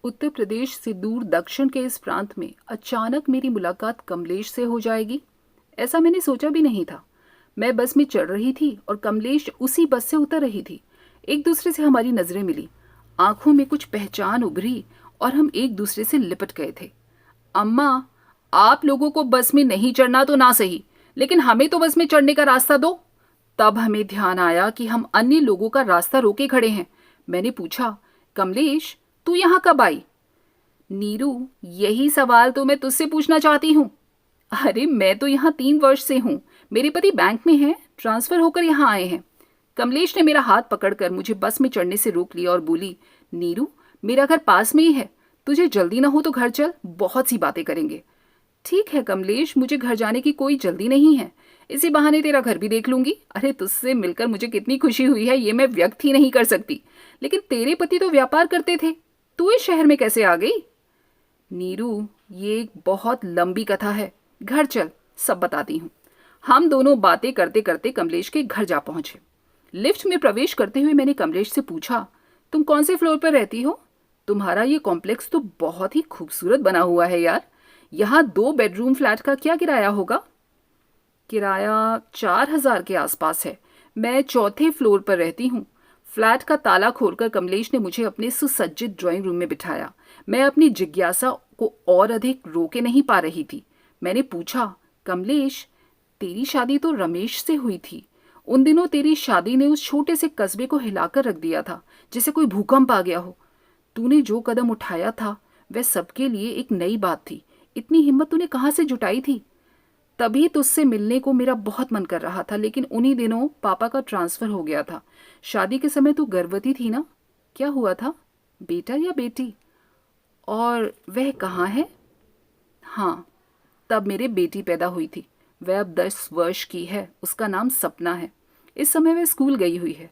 उत्तर प्रदेश से दूर दक्षिण के इस प्रांत में अचानक मेरी मुलाकात कमलेश से हो जाएगी, ऐसा मैंने सोचा भी नहीं था। मैं बस में चढ़ रही थी और कमलेश उसी बस से उतर रही थी। एक दूसरे से हमारी नजरें मिली, आंखों में कुछ पहचान उभरी और हम एक दूसरे से लिपट गए थे। अम्मा, आप लोगों को बस में नहीं चढ़ना तो ना सही, लेकिन हमें तो बस में चढ़ने का रास्ता दो। तब हमें ध्यान आया कि हम अन्य लोगों का रास्ता रोके खड़े हैं। मैंने पूछा, कमलेश, तू यहाँ कब आई? नीरू, यही सवाल तो मैं तुझसे पूछना चाहती हूँ। अरे, मैं तो यहाँ 3 वर्ष से हूँ। मेरे पति बैंक में हैं, ट्रांसफर होकर यहाँ आए हैं। कमलेश ने मेरा हाथ पकड़कर मुझे बस में चढ़ने से रोक लिया और बोली, नीरू, मेरा घर पास में ही है। तुझे जल्दी ना हो तो घर चल, बहुत सी बातें करेंगे। ठीक है कमलेश, मुझे घर जाने की कोई जल्दी नहीं है। इसी बहाने तेरा घर भी देख लूंगी। अरे, तुझसे मिलकर मुझे कितनी खुशी हुई है ये मैं व्यक्त ही नहीं कर सकती। लेकिन तेरे पति तो व्यापार करते थे, तू इस शहर में कैसे आ गई? नीरू, ये एक बहुत लंबी कथा है। घर चल, सब बताती हूँ। हम दोनों बातें करते करते कमलेश के घर जा पहुंचे। लिफ्ट में प्रवेश करते हुए मैंने कमलेश से पूछा, तुम कौन से फ्लोर पर रहती हो? तुम्हारा ये कॉम्प्लेक्स तो बहुत ही खूबसूरत बना हुआ है यार। यहाँ 2 बेडरूम फ्लैट का क्या किराया होगा? किराया 4,000 के आसपास है। मैं चौथे फ्लोर पर रहती हूँ। फ्लैट का ताला खोलकर कमलेश ने मुझे अपने सुसज्जित ड्राइंग रूम में बिठाया। मैं अपनी जिज्ञासा को और अधिक रोके नहीं पा रही थी। मैंने पूछा, कमलेश, तेरी शादी तो रमेश से हुई थी। उन दिनों तेरी शादी ने उस छोटे से कस्बे को हिलाकर रख दिया था, जैसे कोई भूकंप आ गया हो। तूने जो कदम उठाया था वह सबके लिए एक नई बात थी। इतनी हिम्मत तूने कहाँ से जुटाई थी? तभी तुझसे मिलने को मेरा बहुत मन कर रहा था, लेकिन उन्हीं दिनों पापा का ट्रांसफर हो गया था। शादी के समय तू गर्भवती थी ना? क्या हुआ था, बेटा या बेटी? और वह कहाँ है? हाँ, तब मेरे बेटी पैदा हुई थी। वह अब 10 वर्ष की है। उसका नाम सपना है। इस समय वह स्कूल गई हुई है।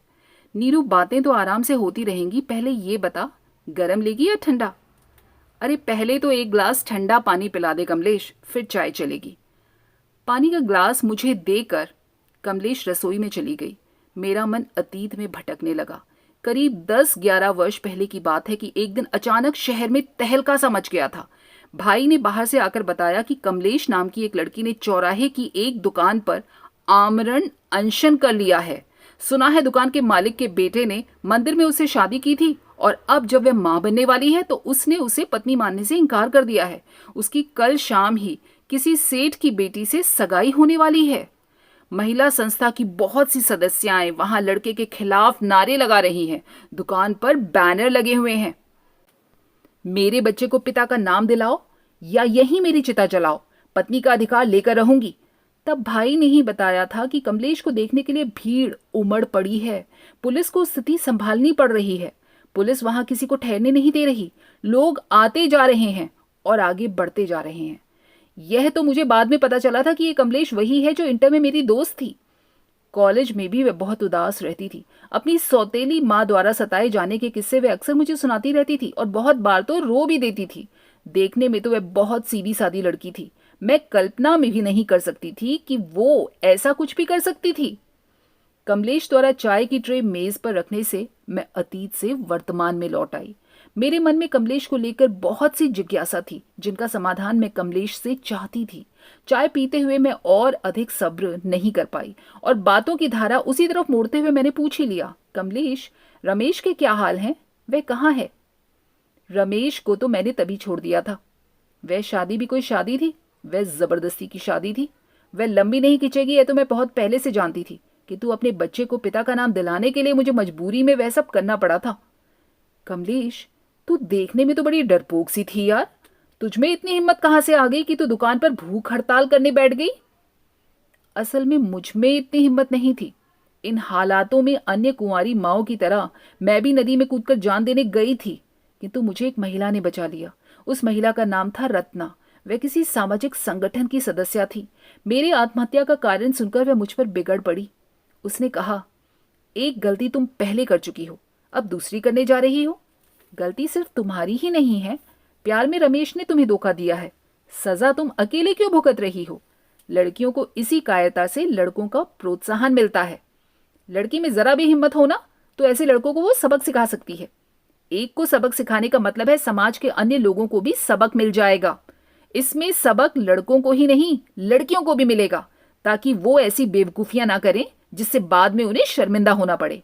नीरू, बातें तो आराम से होती रहेंगी, पहले ये बता, गरम लेगी या ठंडा? अरे, पहले तो एक ग्लास ठंडा पानी पिला दे कमलेश, फिर चाय चलेगी। पानी का ग्लास मुझे देकर कमलेश रसोई में चली गई। मेरा मन अतीत में भटकने लगा। करीब 10-11 वर्ष पहले की बात है कि एक दिन अचानक शहर में तहलका सा मच गया था। भाई ने बाहर से आकर बताया कि कमलेश नाम की एक लड़की ने चौराहे की एक दुकान पर आमरण अनशन कर लिया है। सुना है दुकान के मालिक के बेटे ने मंदिर में उससे शादी की थी और अब जब वह मां बनने वाली है तो उसने उसे पत्नी मानने से इनकार कर दिया है। उसकी कल शाम ही किसी सेठ की बेटी से सगाई होने वाली है। महिला संस्था की बहुत सी सदस्याएं वहां लड़के के खिलाफ नारे लगा रही हैं। दुकान पर बैनर लगे हुए हैं, मेरे बच्चे को पिता का नाम दिलाओ या यहीं मेरी चिता जलाओ, पत्नी का अधिकार लेकर रहूंगी। तब भाई ने ही बताया था कि कमलेश को देखने के लिए भीड़ उमड़ पड़ी है। पुलिस को स्थिति संभालनी पड़ रही है। पुलिस वहां किसी को ठहरने नहीं दे रही। लोग आते जा रहे हैं और आगे बढ़ते जा रहे हैं। यह तो मुझे बाद में पता चला था कि ये कमलेश वही है जो इंटर में मेरी दोस्त थी। कॉलेज में भी वह बहुत उदास रहती थी। अपनी सौतेली माँ द्वारा सताए जाने के किस्से वह अक्सर मुझे सुनाती रहती थी और बहुत बार तो रो भी देती थी। देखने में तो वह बहुत सीधी सादी लड़की थी। मैं कल्पना में भी नहीं कर सकती थी कि वो ऐसा कुछ भी कर सकती थी। कमलेश द्वारा चाय की ट्रे मेज पर रखने से मैं अतीत से वर्तमान में लौट आई। मेरे मन में कमलेश को लेकर बहुत सी जिज्ञासा थी, जिनका समाधान मैं कमलेश से चाहती थी। चाय पीते हुए मैं और अधिक सब्र नहीं कर पाई और बातों की धारा उसी तरफ मोड़ते हुए मैंने पूछ ही लिया, कमलेश, रमेश के क्या हाल हैं? वह कहाँ है? रमेश को तो मैंने तभी छोड़ दिया था। वह शादी भी कोई शादी थी? वह जबरदस्ती की शादी थी। वह लंबी नहीं खिंचेगी, यह तो मैं बहुत पहले से जानती थी कि तू अपने बच्चे को पिता का नाम दिलाने के लिए मुझे मजबूरी में वह सब करना पड़ा था। कमलेश, तू देखने में तो बड़ी डरपोक सी थी यार। तुझमें इतनी हिम्मत कहाँ से आ गई कि तू दुकान पर भूख हड़ताल करने बैठ गई? असल में मुझ में इतनी हिम्मत नहीं थी। इन हालातों में अन्य कुंवारी माओं की तरह मैं भी नदी में कूदकर जान देने गई थी, किंतु मुझे एक महिला ने बचा लिया। उस महिला का नाम था रत्ना। वह किसी सामाजिक संगठन की सदस्य थी। मेरी आत्महत्या का कारण सुनकर वह मुझ पर बिगड़ पड़ी। उसने कहा, एक गलती तुम पहले कर चुकी हो, अब दूसरी करने जा रही हो। गलती सिर्फ तुम्हारी ही नहीं है। प्यार में रमेश ने तुम्हें धोखा दिया है। सजा तुम अकेले क्यों भुगत रही हो? लड़कियों को इसी कायरता से लड़कों का प्रोत्साहन मिलता है। लड़की में जरा भी हिम्मत हो ना तो ऐसे लड़कों को वो सबक सिखा सकती है। एक को सबक सिखाने का मतलब है समाज के अन्य लोगों को भी सबक मिल जाएगा। इसमें सबक लड़कों को ही नहीं, लड़कियों को भी मिलेगा, ताकि वो ऐसी बेवकूफियां ना करें जिससे बाद में उन्हें शर्मिंदा होना पड़े।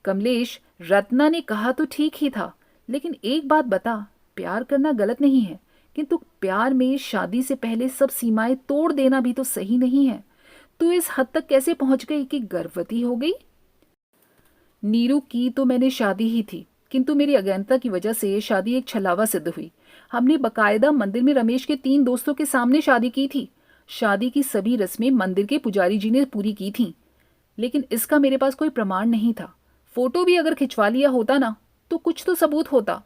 कमलेश, रत्ना ने कहा तो ठीक ही था, लेकिन एक बात बता, प्यार करना गलत नहीं है, किंतु प्यार में शादी से पहले सब सीमाएं तोड़ देना भी तो सही नहीं है। तू इस हद तक कैसे पहुंच गई कि गर्भवती हो गई? नीरू की तो मैंने शादी ही थी, किंतु मेरी अज्ञानता की वजह से ये शादी एक छलावा सिद्ध हुई। हमने बकायदा मंदिर में रमेश के 3 दोस्तों के सामने शादी की थी। शादी की सभी रस्में मंदिर के पुजारी जी ने पूरी की थीं, लेकिन इसका मेरे पास कोई प्रमाण नहीं था। फोटो भी अगर खिंचवा लिया होता ना, तो कुछ तो सबूत होता।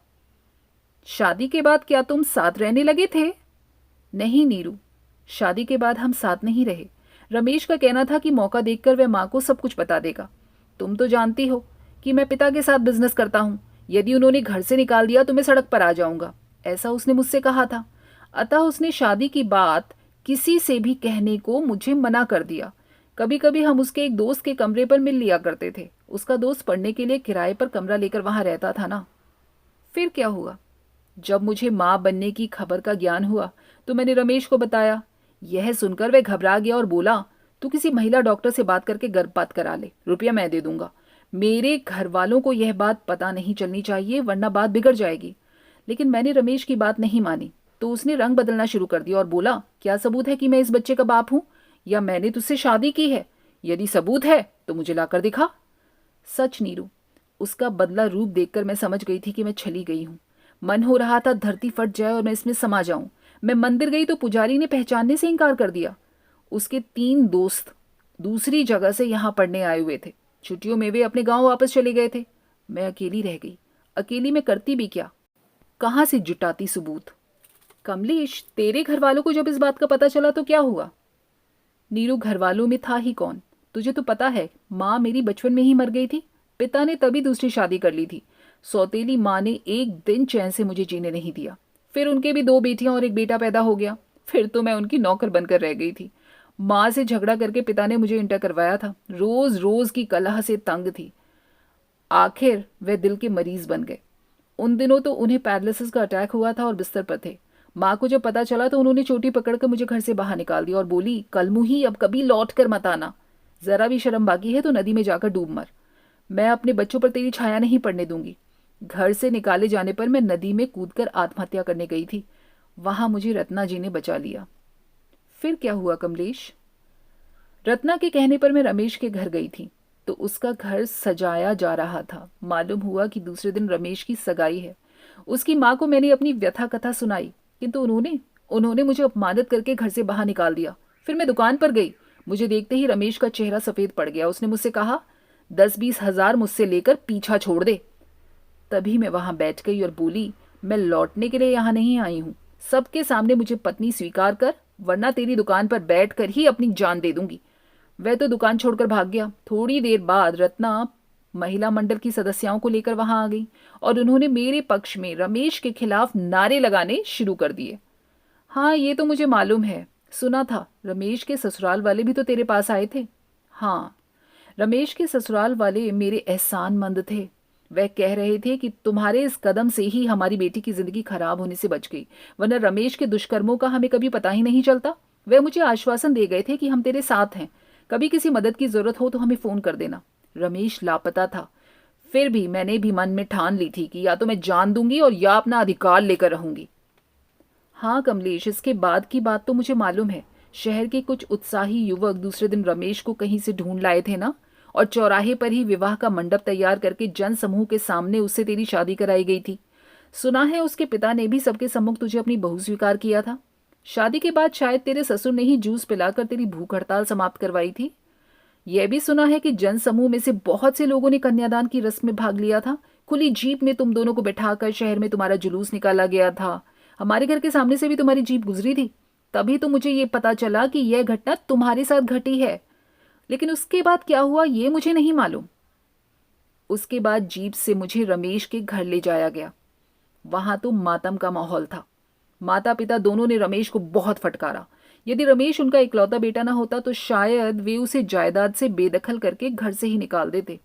शादी के बाद क्या तुम साथ रहने लगे थे? नहीं नीरू, शादी के बाद हम साथ नहीं रहे। रमेश का कहना था कि मौका देखकर वह माँ को सब कुछ बता देगा। तुम तो जानती हो कि मैं पिता के साथ बिजनेस करता हूँ। यदि उन्होंने घर से निकाल दिया तो मैं सड़क पर आ जाऊंगा, ऐसा उसने मुझसे कहा था। अतः उसने शादी की बात किसी से भी कहने को मुझे मना कर दिया। कभी कभी हम उसके एक दोस्त के कमरे पर मिल लिया करते थे। उसका दोस्त पढ़ने के लिए किराए पर कमरा लेकर वहां रहता था ना। फिर क्या हुआ? जब मुझे माँ बनने की खबर का ज्ञान हुआ तो मैंने रमेश को बताया। यह सुनकर वह घबरा गया और बोला, तू किसी महिला डॉक्टर से बात करके गर्भपात करा ले, रुपया मैं दे दूंगा। मेरे घर वालों को यह बात पता नहीं चलनी चाहिए, वरना बात बिगड़ जाएगी। लेकिन मैंने रमेश की बात नहीं मानी, तो उसने रंग बदलना शुरू कर दिया और बोला, क्या सबूत है कि मैं इस बच्चे का बाप हूं, या मैंने तुझसे शादी की है? यदि सबूत है तो मुझे लाकर दिखा। सच नीरू, उसका बदला रूप देखकर मैं समझ गई थी कि मैं छली गई हूं। मन हो रहा था धरती फट जाए और मैं इसमें समा जाऊं। मैं मंदिर गई तो पुजारी ने पहचानने से इनकार कर दिया। उसके 3 दोस्त दूसरी जगह से यहां पढ़ने आए हुए थे। छुट्टियों में वे अपने गांव वापस चले गए थे। मैं अकेली रह गई। अकेली में करती भी क्या, कहां से जुटाती सबूत? कमलेश, तेरे घर वालों को जब इस बात का पता चला तो क्या हुआ? नीरू, घर वालों में था ही कौन? तुझे तो पता है, माँ मेरी बचपन में ही मर गई थी। पिता ने तभी दूसरी शादी कर ली थी। सौतेली माँ ने एक दिन चैन से मुझे जीने नहीं दिया। फिर उनके भी 2 बेटियां और एक बेटा पैदा हो गया। फिर तो मैं उनकी नौकर बनकर रह गई थी। माँ से झगड़ा करके पिता ने मुझे इंटर करवाया था। रोज रोज की कलह से तंग थी। आखिर वे दिल के मरीज बन गए। उन दिनों तो उन्हें पैरालिसिस का अटैक हुआ था और बिस्तर पर थे। माँ को जब पता चला तो उन्होंने चोटी पकड़कर मुझे घर से बाहर निकाल दिया और बोली, कलमुही, अब कभी लौट कर मत आना। जरा भी शर्म बाकी है तो नदी में जाकर डूब मर। मैं अपने बच्चों पर तेरी छाया नहीं पड़ने दूंगी। घर से निकाले जाने पर मैं नदी में कूदकर आत्महत्या करने गई थी। वहां मुझे रत्ना जी ने बचा लिया। फिर क्या हुआ कमलेश? रत्ना के कहने पर मैं रमेश के घर गई थी तो उसका घर सजाया जा रहा था। मालूम हुआ कि दूसरे दिन रमेश की सगाई है। उसकी माँ को मैंने अपनी व्यथा कथा सुनाई, किंतु उन्होंने उन्होंने मुझे अपमानित करके घर से बाहर निकाल दिया। फिर मैं दुकान पर गई। मुझे देखते ही रमेश का चेहरा सफेद पड़ गया। उसने मुझसे कहा, 10-20 हजार मुझसे लेकर पीछा छोड़ दे। तभी मैं वहां बैठ गई और बोली, मैं लौटने के लिए यहाँ नहीं आई हूँ। सबके सामने मुझे पत्नी स्वीकार कर, वरना तेरी दुकान पर बैठ कर ही अपनी जान दे दूंगी। वह तो दुकान छोड़कर भाग गया। थोड़ी देर बाद रत्ना महिला मंडल की सदस्याओं को लेकर वहां आ गई और उन्होंने मेरे पक्ष में रमेश के खिलाफ नारे लगाने शुरू कर दिए। हाँ, ये तो मुझे मालूम है, सुना था। रमेश के ससुराल वाले भी तो तेरे पास आए थे। हाँ, रमेश के ससुराल वाले मेरे एहसानमंद थे। वह कह रहे थे कि तुम्हारे इस कदम से ही हमारी बेटी की जिंदगी खराब होने से बच गई, वरना रमेश के दुष्कर्मों का हमें कभी पता ही नहीं चलता। वह मुझे आश्वासन दे गए थे कि हम तेरे साथ हैं, कभी किसी मदद की जरूरत हो तो हमें फोन कर देना। रमेश लापता था। फिर भी मैंने भी मन में ठान ली थी कि या तो मैं जान दूंगी और या अपना अधिकार लेकर रहूंगी। हाँ कमलेश, इसके बाद की बात तो मुझे मालूम है। शहर के कुछ उत्साही युवक दूसरे दिन रमेश को कहीं से ढूंढ लाए थे ना, और चौराहे पर ही विवाह का मंडप तैयार करके जन समूह के सामने उससे तेरी शादी कराई गई थी। सुना है उसके पिता ने भी सबके सम्मुख तुझे अपनी बहू स्वीकार किया था। शादी के बाद शायद तेरे ससुर ने ही जूस पिलाकर तेरी भूख हड़ताल समाप्त करवाई थी। यह भी सुना है कि जन समूह में से बहुत से लोगों ने कन्यादान की रस्म में भाग लिया था। खुली जीप में तुम दोनों को बैठाकर शहर में तुम्हारा जुलूस निकाला गया था। हमारे घर के सामने से भी तुम्हारी जीप गुजरी थी। तभी तो मुझे ये पता चला कि यह घटना तुम्हारे साथ घटी है। लेकिन उसके बाद क्या हुआ ये मुझे नहीं मालूम। उसके बाद जीप से मुझे रमेश के घर ले जाया गया। वहां तो मातम का माहौल था। माता पिता दोनों ने रमेश को बहुत फटकारा। यदि रमेश उनका इकलौता बेटा ना होता तो शायद वे उसे जायदाद से बेदखल करके घर से ही निकाल देते।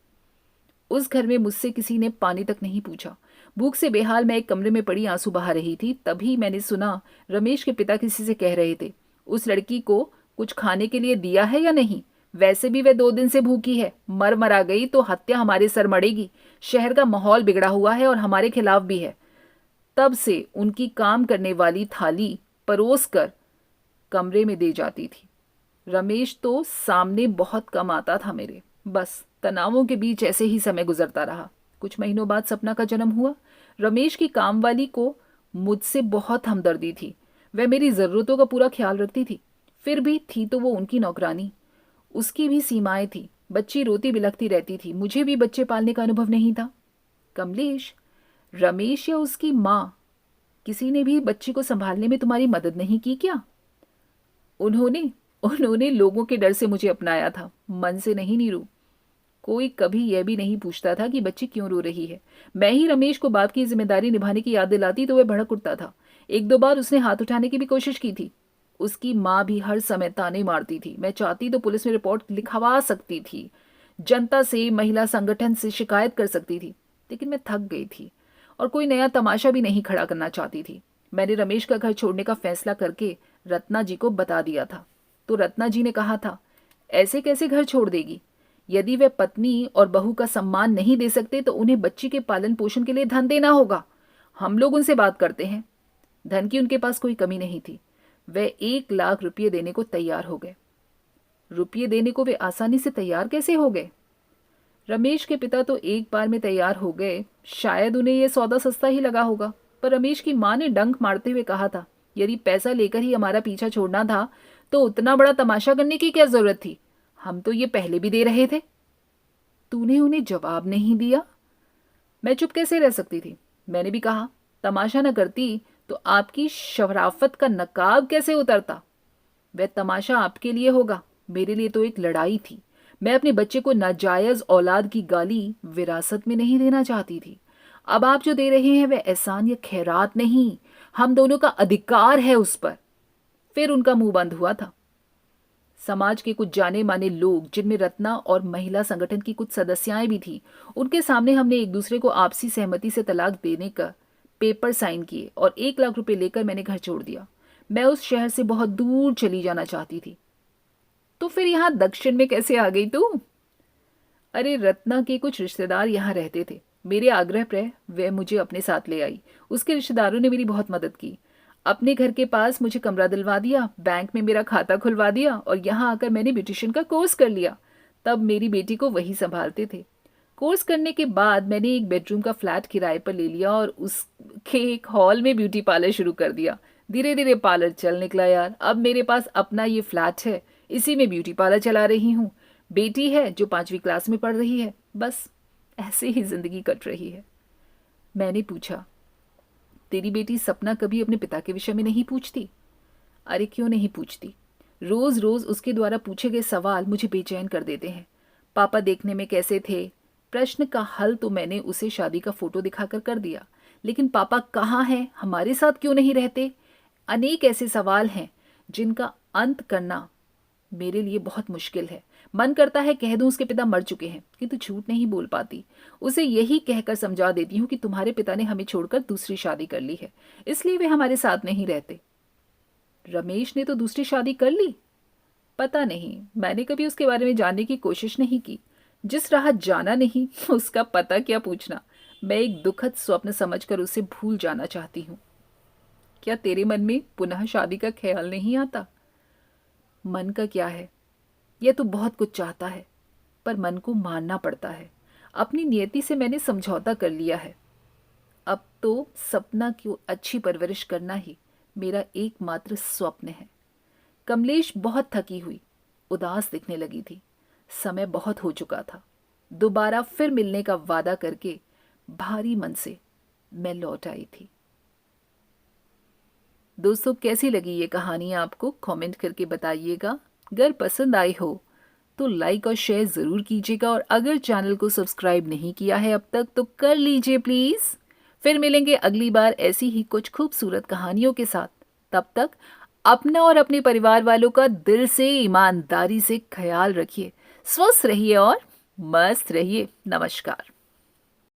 उस घर में मुझसे किसी ने पानी तक नहीं पूछा। भूख से बेहाल मैं एक कमरे में पड़ी आंसू बहा रही थी। तभी मैंने सुना रमेश के पिता किसी से कह रहे थे, उस लड़की को कुछ खाने के लिए दिया है या नहीं? वैसे भी वह 2 दिन से भूखी है, मर मरा गई तो हत्या हमारे सर मड़ेगी। शहर का माहौल बिगड़ा हुआ है और हमारे खिलाफ भी है। तब से उनकी काम करने वाली थाली परोस कर कमरे में दे जाती थी। रमेश तो सामने बहुत कम आता था मेरे। बस तनावों के बीच ऐसे ही समय गुजरता रहा। कुछ महीनों बाद सपना का जन्म हुआ। रमेश की कामवाली को मुझसे बहुत हमदर्दी थी। वह मेरी ज़रूरतों का पूरा ख्याल रखती थी। फिर भी थी तो वो उनकी नौकरानी, उसकी भी सीमाएं थी। बच्ची रोती बिलखती रहती थी। मुझे भी बच्चे पालने का अनुभव नहीं था। कमलेश, रमेश या उसकी माँ, किसी ने भी बच्ची को संभालने में तुम्हारी मदद नहीं की क्या? उन्होंने उन्होंने लोगों के डर से मुझे अपनाया था, मन से नहीं नीरू। कोई कभी यह भी नहीं पूछता था कि बच्ची क्यों रो रही है। मैं ही रमेश को बाप की जिम्मेदारी निभाने की याद दिलाती तो वह भड़क उठता था। 1-2 बार उसने हाथ उठाने की भी कोशिश की थी। उसकी माँ भी हर समय ताने मारती थी। मैं चाहती तो पुलिस में रिपोर्ट लिखवा सकती थी, जनता से, महिला संगठन से शिकायत कर सकती थी, लेकिन मैं थक गई थी और कोई नया तमाशा भी नहीं खड़ा करना चाहती थी। मैंने रमेश का घर छोड़ने का फैसला करके रत्ना जी को बता दिया था, तो रत्ना जी ने कहा था, ऐसे कैसे घर छोड़ देगी? यदि वे पत्नी और बहू का सम्मान नहीं दे सकते तो उन्हें बच्ची के पालन पोषण के लिए धन देना होगा। हम लोग उनसे बात करते हैं। धन की उनके पास कोई कमी नहीं थी। वे 1 लाख रुपये देने को तैयार हो गए। रुपये देने को वे आसानी से तैयार कैसे हो गए? रमेश के पिता तो एक बार में तैयार हो गए। शायद उन्हें यह सौदा सस्ता ही लगा होगा। पर रमेश की माँ ने डंक मारते हुए कहा था, यदि पैसा लेकर ही हमारा पीछा छोड़ना था तो उतना बड़ा तमाशा करने की क्या जरूरत थी? हम तो ये पहले भी दे रहे थे। तूने उन्हें जवाब नहीं दिया? मैं चुप कैसे रह सकती थी? मैंने भी कहा, तमाशा न करती तो आपकी शराफत का नकाब कैसे उतरता? वह तमाशा आपके लिए होगा, मेरे लिए तो एक लड़ाई थी। मैं अपने बच्चे को नाजायज औलाद की गाली विरासत में नहीं देना चाहती थी। अब आप जो दे रहे हैं वह एहसान या खैरात नहीं, हम दोनों का अधिकार है उस पर। फिर उनका मुंह बंद हुआ था। समाज के कुछ जाने माने लोग, जिनमें रत्ना और महिला संगठन की कुछ सदस्याएं भी थी, उनके सामने हमने एक दूसरे को आपसी सहमति से तलाक देने का पेपर साइन किए और 1 लाख रुपए लेकर मैंने घर छोड़ दिया। मैं उस शहर से बहुत दूर चली जाना चाहती थी। तो फिर यहाँ दक्षिण में कैसे आ गई तू? अरे, रत्ना के कुछ रिश्तेदार यहाँ रहते थे। मेरे आग्रह पर वह मुझे अपने साथ ले आई। उसके रिश्तेदारों ने मेरी बहुत मदद की। अपने घर के पास मुझे कमरा दिलवा दिया, बैंक में मेरा खाता खुलवा दिया और यहाँ आकर मैंने ब्यूटिशियन का कोर्स कर लिया। तब मेरी बेटी को वही संभालते थे। कोर्स करने के बाद मैंने एक बेडरूम का फ्लैट किराए पर ले लिया और उसके एक हॉल में ब्यूटी पार्लर शुरू कर दिया। धीरे धीरे पार्लर चल निकला यार। अब मेरे पास अपना ये फ्लैट है, इसी में ब्यूटी पार्लर चला रही हूँ। बेटी है जो 5वीं क्लास में पढ़ रही है। बस ऐसे ही जिंदगी कट रही है। मैंने पूछा, तेरी बेटी सपना कभी अपने पिता के विषय में नहीं पूछती? अरे क्यों नहीं पूछती? रोज रोज उसके द्वारा पूछे गए सवाल मुझे बेचैन कर देते हैं। पापा देखने में कैसे थे? प्रश्न का हल तो मैंने उसे शादी का फोटो दिखाकर कर दिया, लेकिन पापा कहाँ हैं? हमारे साथ क्यों नहीं रहते? अनेक ऐसे सवाल हैं जिनका अंत करना मेरे लिए बहुत मुश्किल है। मन करता है कह दूं उसके पिता मर चुके हैं, किंतु झूठ नहीं बोल पाती। उसे यही कहकर समझा देती हूँ कि तुम्हारे पिता ने हमें छोड़कर दूसरी शादी कर ली है, इसलिए वे हमारे साथ नहीं रहते। रमेश ने तो दूसरी शादी कर ली? पता नहीं, मैंने कभी उसके बारे में जानने की कोशिश नहीं की। जिस राह जाना नहीं उसका पता क्या पूछना। मैं एक दुखद स्वप्न समझकर उसे भूल जाना चाहती हूँ। क्या तेरे मन में पुनः शादी का ख्याल नहीं आता? मन का क्या है, यह तो बहुत कुछ चाहता है, पर मन को मानना पड़ता है। अपनी नियति से मैंने समझौता कर लिया है। अब तो सपना की अच्छी परवरिश करना ही मेरा एकमात्र स्वप्न है। कमलेश बहुत थकी हुई, उदास दिखने लगी थी। समय बहुत हो चुका था। दोबारा फिर मिलने का वादा करके भारी मन से मैं लौट आई थी। दोस्तों, कैसी लगी ये कहानी आपको? कमेंट करके बताइएगा। अगर पसंद आई हो तो लाइक और शेयर ज़रूर कीजिएगा और अगर चैनल को सब्सक्राइब नहीं किया है अब तक तो कर लीजिए प्लीज़। फिर मिलेंगे अगली बार ऐसी ही कुछ खूबसूरत कहानियों के साथ। तब तक अपना और अपने परिवार वालों का दिल से, ईमानदारी से ख्याल रखिए। स्वस्थ रहिए और मस्त रहिए। नमस्कार।